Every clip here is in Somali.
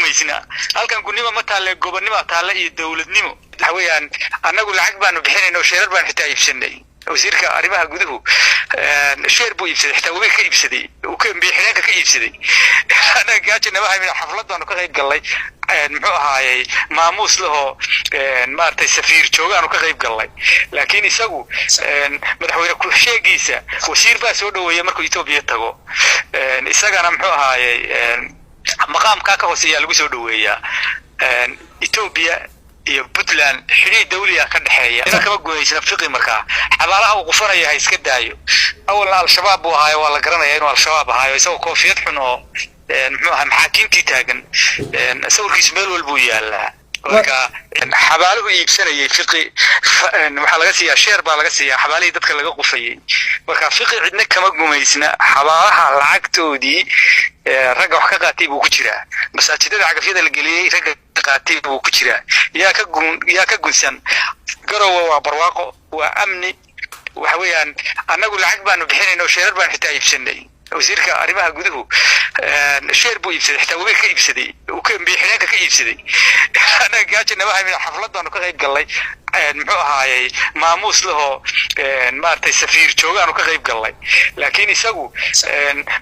gumaysna halkan gudnimo ma taale gobonnimo taale iyo dawladnimo waxweeyaan anagu lacag baanu bixinayno sheerar baan xitaa iibsanay wasiirka arrimaha guduhu sheer buu iibsaday xitaa wuu ka iibsaday uu ka bixinanka ka iibsaday anaga gaajina waxa ay xafladdan ka qayb galay muxuu ahaayay maamuus laho maartay safiir joogaan ka qayb galay laakiin isagu madaxweyne ku sheegiisa wasiir baa soo dhaweeyay markuu Itoobiya tago isagana muxuu ahaayay maqaamka ka hooseeya lagu soo dhaweeyaa Itoobiya iyo Puntland xiriir dawliga ka dhaxeeya inta kama gooyaysan fiqi markaa xabaalaha uu qufanaya iska daayo awalna al-shabaab uu ahayo waa la garanayaa inuu al-shabaab ahayo isagoo koofiyad xun oo muxuu ahaa maxaakiimtii taagan sawirkiisa meel walba uu yaalaa marka xabaaluhu iibsanayay fiqi waxa laga siiyaa sheer baa laga siiyaa xabaalihii dadka laga qufayay marka fiqi cidna kama gumaysna xabaalaha lacagtoodii rag wax ka qaatay buu ku jiraa masaajidada cagafyada la geliyay rag qaatay buu ku jiraa yaa ka gunsan garowa waa barwaaqo waa amni waxa weeyaan anagu lacag baanu bixinayno sheerar baan xitaa iibsanay wasiirka arrimaha guduhu sheer buu iibsaday xitaa wuu ka iibsaday uu ka bixinanka ka iibsaday anaga gaajina waxa ay xafladdan ka qayb galay muxuu ahaayay maamuus laho maartay safiir joogaan ka qayb galay laakiin isagu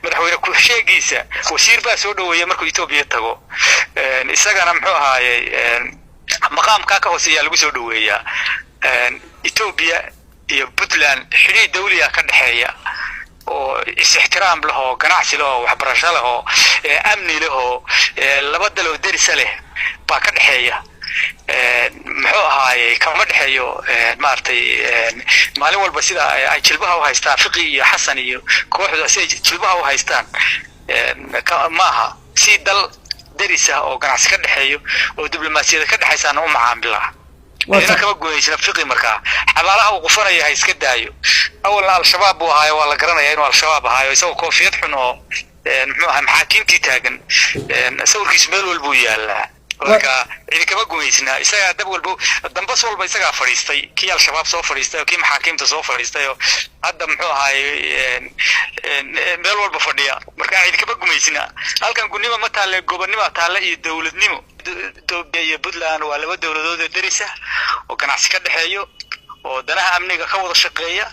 madaxweyne ku sheegiisa wasiir baa soo dhaweeyay markuu Itoobiya tago isagana muxuu ahaayay maqaamka ka hooseeya lagu soo dhaweeyaa Itoobiya iyo Puntland xiriir dawliga ka dhaxeeya oo is-ixtiraam laho ganacsi laho waxbarasho laho amni laho laba dal deris leh baa ka dhaxeeya muxuu ahaayay kama dhaxeeyo maartay maalin walba sida ay jilbaha u haystaan fiqi iyo xasan iyo kooxda si jilbaha u haystaan maaha si dal deris ah oo ganacsi ka dhaxeeyo oo diblomaasiyada ka dhaxaysan u macaamila inta kama gooyaysan fiqi markaa xabaalaha uu qufanaya iska daayo awalna al-shabaab uu ahayo waa la garanayaa inuu al-shabaab ahayo isagoo koofiyad xun oo muxuu ahaa maxaakiimtii taagan sawirkiisa meel walba uu yaalaa marka kama gumaysna isaga dab walba dambas walba isaga fariistay kii al-shabaab soo fariistay kii maxaakiimta soo fariistay hadda muxuu ahaayay meel walba fadhiya marka kama gumaysna halkan gudnimo ma taale gobonnimo taale iyo dawladnimo Itoobiya iyo Puntland waa laba dawladood deris ah oo ganacsi ka dhaxeeyo oo danaha amniga ka wada shaqeeya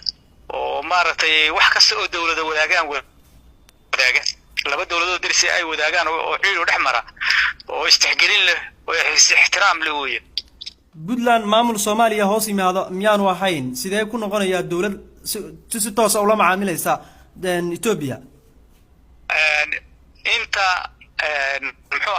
oo maartay wax kasta oo dawladda wadaagaan laba dawladood deris ay wadaagaan oo xiriir dhex mara oo istixgelin leh oo ixtiraam leh weeye Puntland maamul Soomaaliya hoos yimaado miyaanu ahayn sidee ku noqonayaa dawlad si toos ah ula macaamilaysa Itoobiya inta muxuu